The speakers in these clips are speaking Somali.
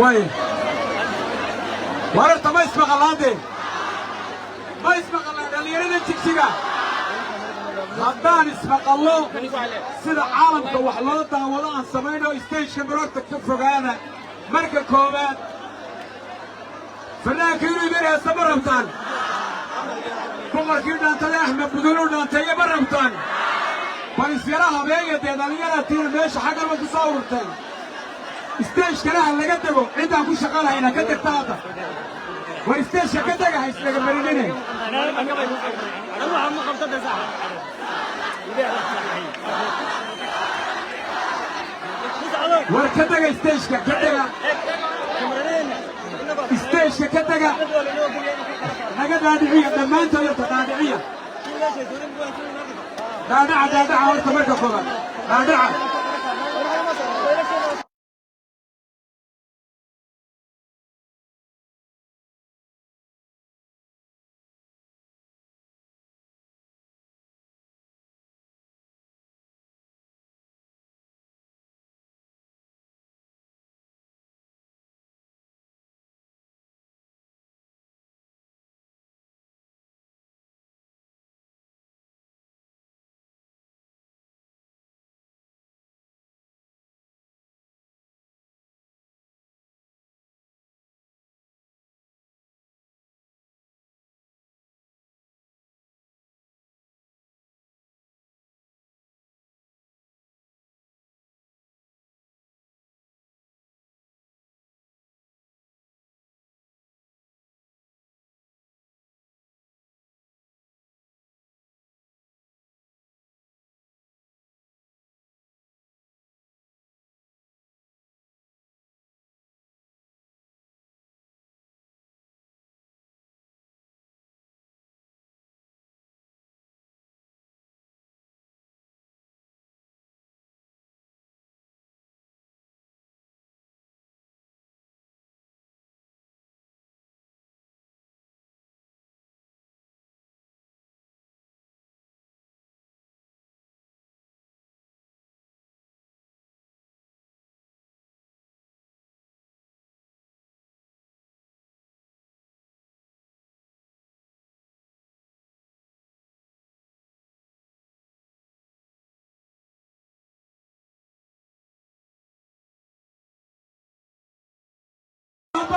واي ورا ما اسمع غلادي ما اسمع غلادي اللي يريد تكسيكا هدان اسمع الله سيدا عالمك وحلوطة وضع السمينة ستيشن بروكتك كفوقانا مركة كوبات فنان كيلو يبيرها سبرمتان بقر كيلو دانتالي أحمد بدولو دانتالي برمتان فالسيراها بيجا ديدانيانا تير ماشي حاجة ما تصورتان ستيش كراها اللي قدقوا عندها كل شغالها هنا كدق تاتا والستيش كدقها يسلق المرينين أنا عم خبطة ساعة والكدقة ستيش كدقة ستيش كدقة نقد دادعية لما أنت يلتا دادعية دادعة وانت مركة فضل دادعة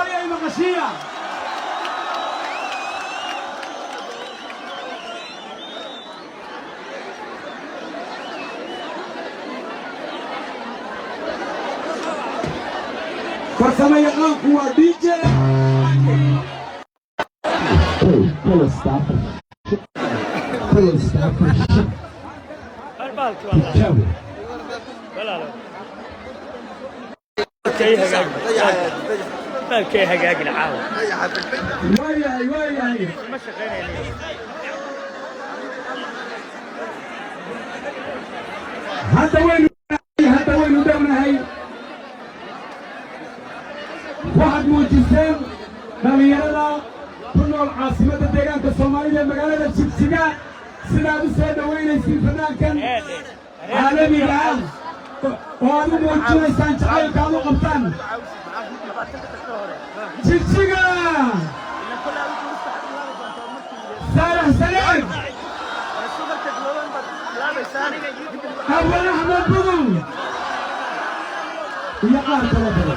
يا مغشية فرسما يقام هو دي جي Pull a stopper. Pull a stopper. Joey. كي هجاج العاون وياي هذا وين دولنا هاي واحد موجزين دليلنا كنا العاصمة الديران كالصومالية مقالة الشبشبة سنة بسيدة وين يصير فنان كان عالمي العام وهذا موجزين سانشعي كانوا قبطان شبشبة سالح سلام أول أحمد بضل يقار طلبه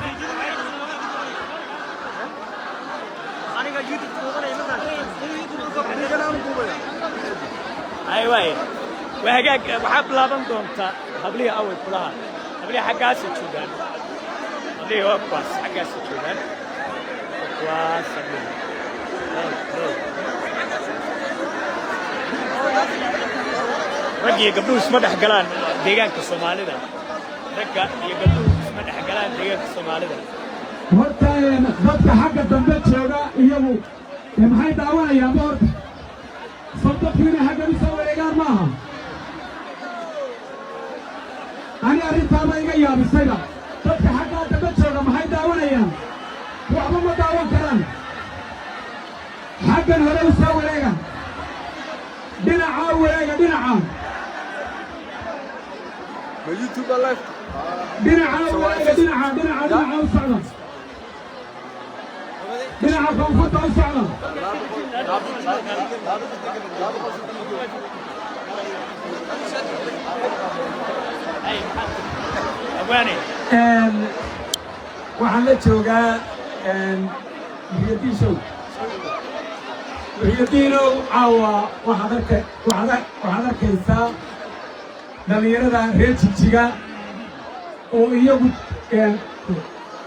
أيوة وهجاج وحب لابن دونتا قبلي أول كلها قبلي حقاس الشودان قبلي وقاس حقاس الشودان وقاس رجع قبلو اسمه ده حقلان ديجان كسومالي ده رجع يقبلو اسمه ده حقلان ديجان كسومالي ده horta dadka xagga dambe jooga iyagu maxay daawanayaan horta sababtiina xagga u soo wareegaan maaha ani arrintaaba iga yaabisayba dadka xagga dambe jooga maxay daawanayaan waxba ma daawan karaan xaggan hore u soo wareega dhinaca YouTube live dhinaca u socda dhinaca koonfurta u socda waxaan la joogaa muxyidiinow caawa waxaad arkaysaa dhallinyarada reer Jigjiga oo iyagu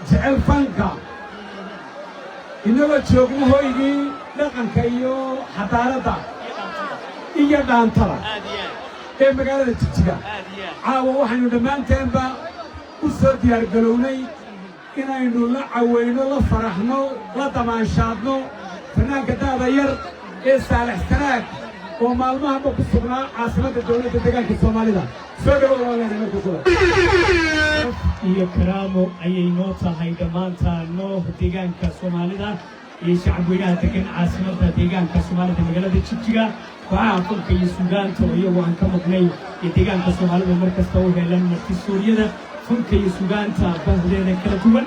jecel fanka inagoo joogna hoygii dhaqanka iyo xadaaradda iyo dhaantada ee magaalada Jigjiga caawa waxaynu dhammaanteenba u soo diyaargalownay inaynu la caweyno la faraxno la damaanshaadno fanaanka daada yar ee Saalax Sanaag oo maalmahanba ku sugnaa caasimadda dowladda deegaanka Soomaalida soo dhawaada marka kale iyo karaamo ayay noo tahay dhammaantaanno deegaanka Soomaalida iyo shacabweynaha degan caasimadda deegaanka Soomaalida magaalada Jigjiga waxaa fanka iyo suugaanta oo iyagu aan ka maqnay ee deegaanka Soomaalida markasta u helan martisooriyada fanka iyo suugaanta bahdeeda kala duwan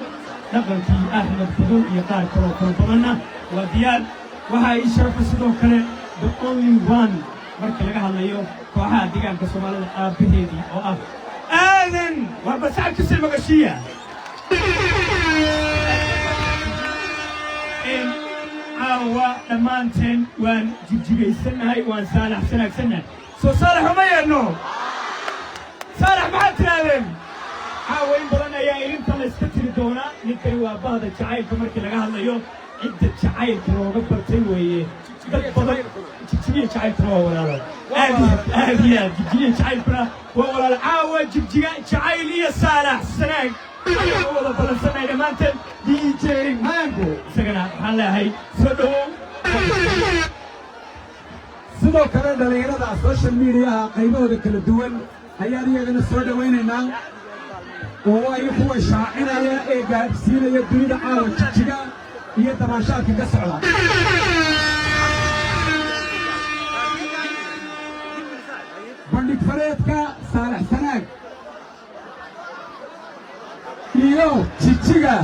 dhaqankii Axmed Fudul iyo qaar kaloo kala badanna waa diyaar waxaa ii sharfa sidoo kale the only one marka laga hadlayo kooxaha deegaanka Soomaalida aabaheedii oo ah aadan waa basacabkiisa magashiya caawa dhammaanteen waan jigjigaysanahay waan Saalax Sanaagsannahay soo Saalax uma yeedhno Saalax maxaad tirahdeen caawa in badan ayaa ilinta la iska tiri doonaa ninkani waa bahda jacaylka markii laga hadlayo cidda jacaylka looga bartay weeye dad badan jigjigiya jacaylkuna waa walaalo aad iyo aad jigjigiya jacaylkuna waa walaalo caawa jigjiga jacayl iyo Saalax Sanaag ayaan wada balansanay dhammaanteen DJ Maango isagana waxaan leeyahay soo dhawow sidoo kale dhallinyarada social mediaha qaybahooda kala duwan ayaan iyagana soo dhawaynaynaa oo ay kuwa shaacinaya ee gaadhsiinaya dunida caawa Jigjiga iyo damaashaadka ka socda bandhig fareedka Saalax Sanaag iyo Jigjiga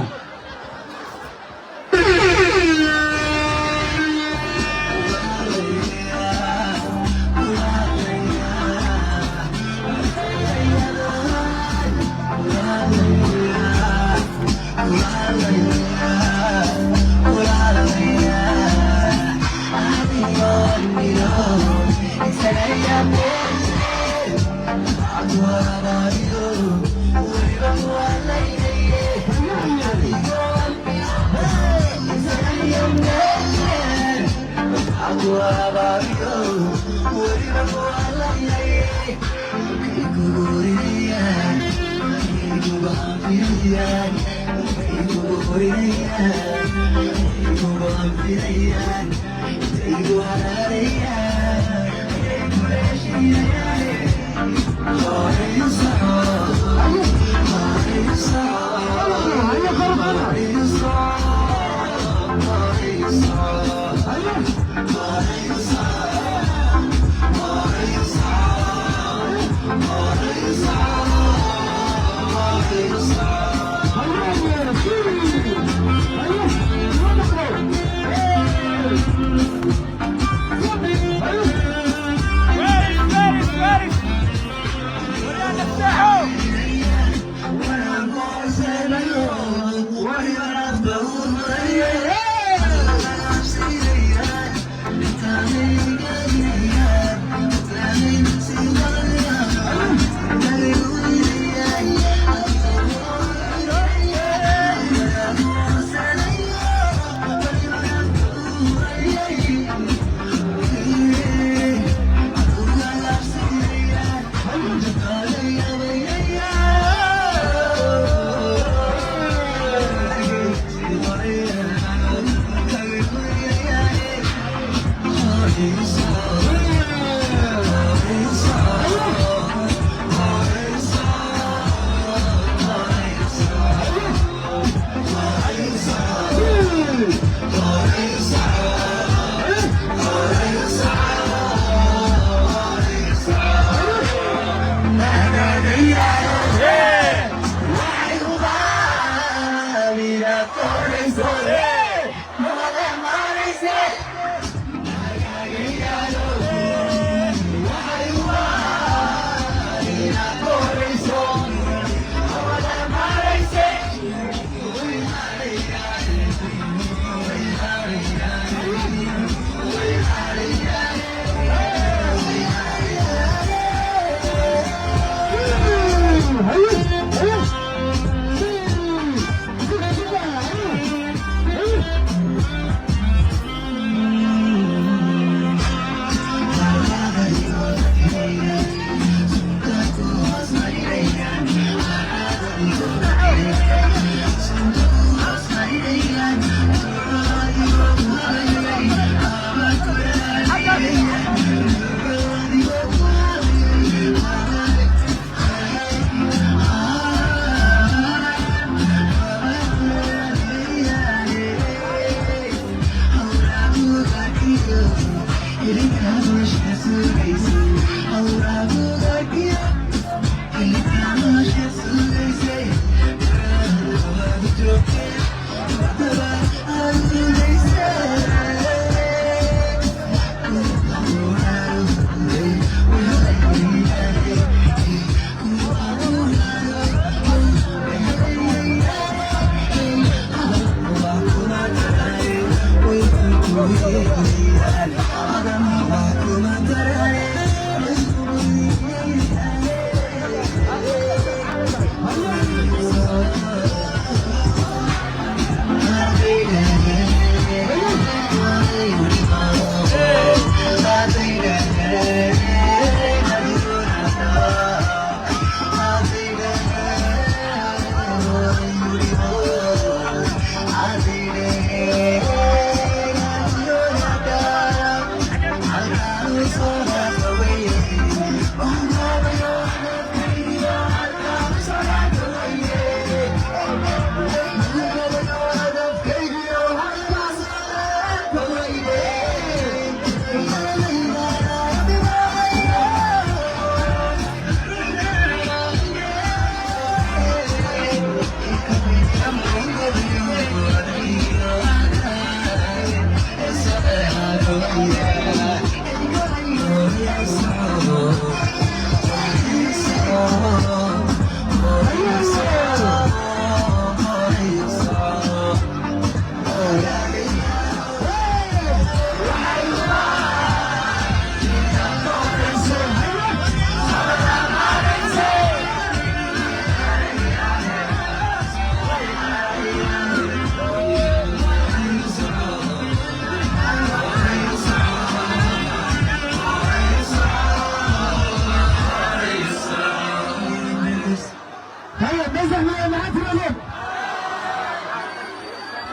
هيا نزل معاه في الأمام،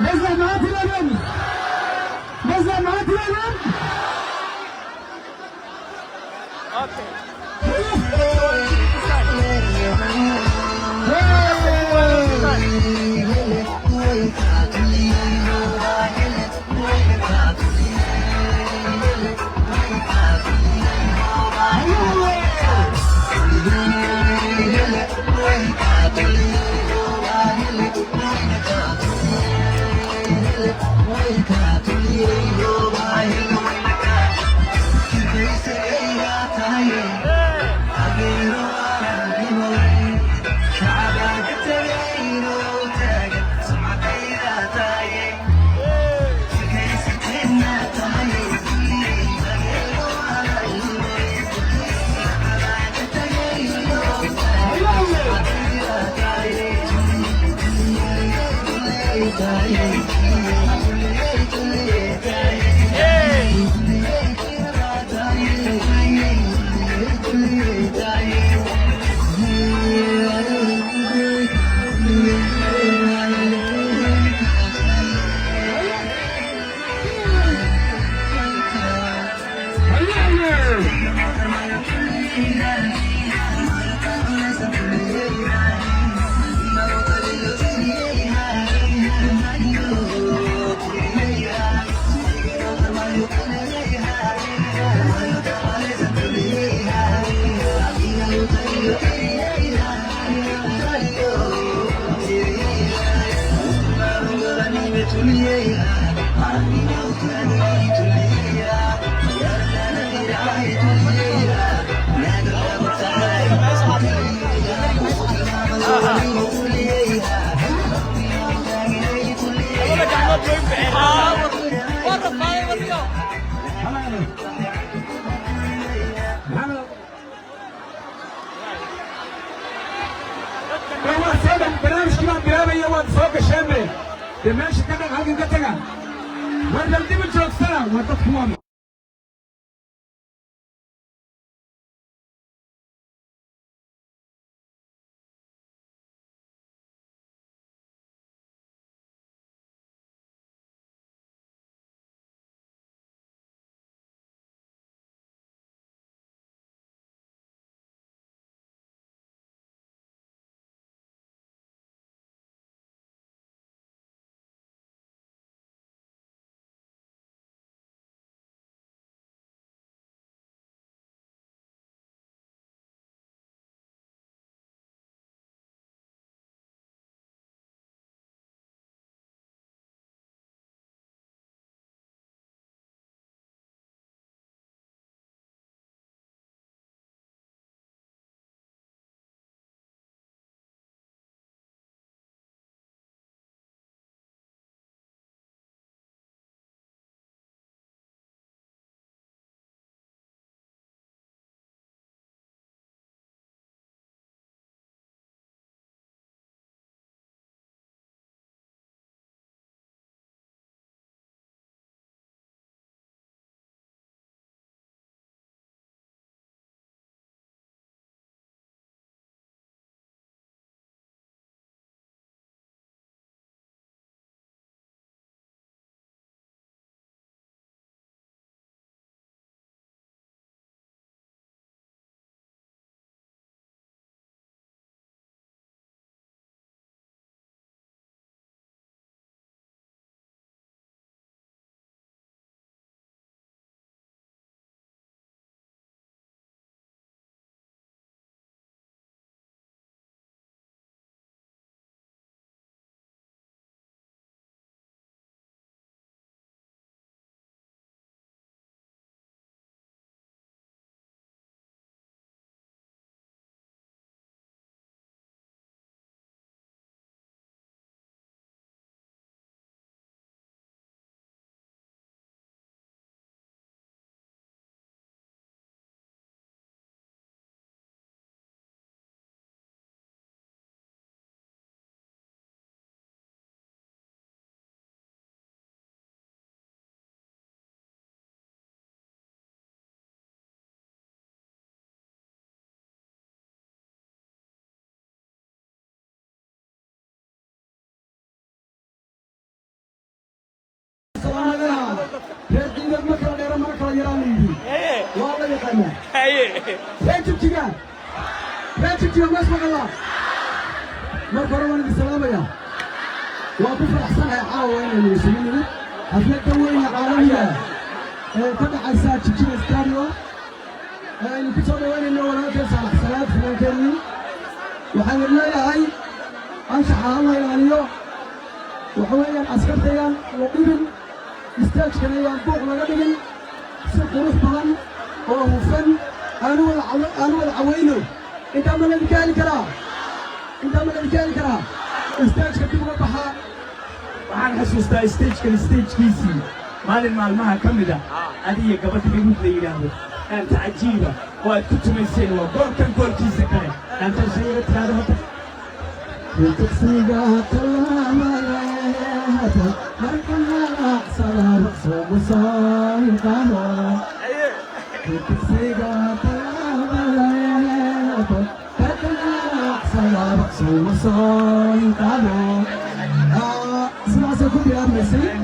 نزل معاه في الأمام، نزل معاه في الأمام. ماشي كده halkan ka taga war dib u joogsana war dadku يقانا haye راجب تيجان راجب تيجان ما اسمع الله ما كروان بالسلامة يا وأكون أحسن عاوة وين المسلمين حفلة وين عالمية تبع الساعة تيجي ستاريو اللي كسر وين إنه ولا تسعى حسنات في مكاني وحنا يا هاي أنصح الله يعليه وحوالي عسكرتيان وقبل استاج كنيان فوق لقبل سقروف بغن وهو فن أنا والعوينو أنت من الكائن كرا أنت من الكائن كرا استاج كتير بحا waxaan xasuustaa stagekan stagekiisii maalin maalmaha ka mid ah adiga gabadha gaduud la yidhaahdo aanta cajiiba oo aad ku tumayseen waa goolkan goolkiisa kale aanta shayga tiraado hadda تكسيقا تلامات مركنا صلاة صوم صايقانا تكسيقا تلامات مركنا صلاة صوم صايقانا سمعت كل يوم مسيء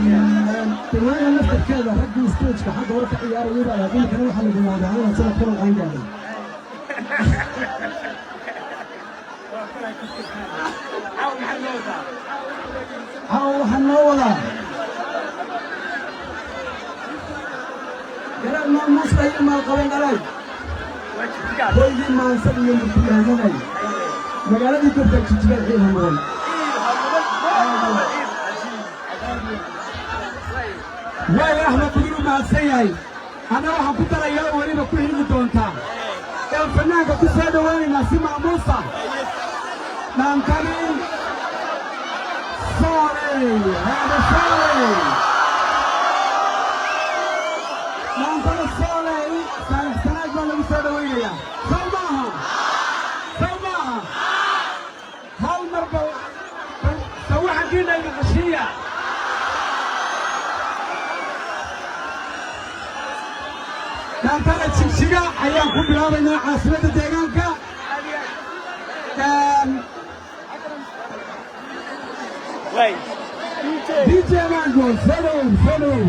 توانا نفتح كذا رجل ستوج كحد ورا عيار ويبقى يقول لك انا حل بالموضوع انا سنه كل العين هاو حنولا قال ما مستحيل ما قبل علي كل ما نسوي يوم بالله مقالة دي تبقى تشتغل فيها مول يا أحمد بدون ما سيئي أنا راح أقول ترى يا ولي بكل هني دونتا الفنان كنت سيد وين نسمع موسى نعم كريم صالح هذا صالح نعم كريم صالح سنة ولا سيد وين يا سلماها هل مربو سوي حقينا الغشية كان ترى تشيشيغا أيام كل بلادنا عاصمة الدجاجة كان way دي جي مانجو سلو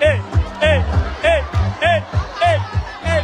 hey hey hey hey hey hey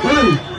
Well.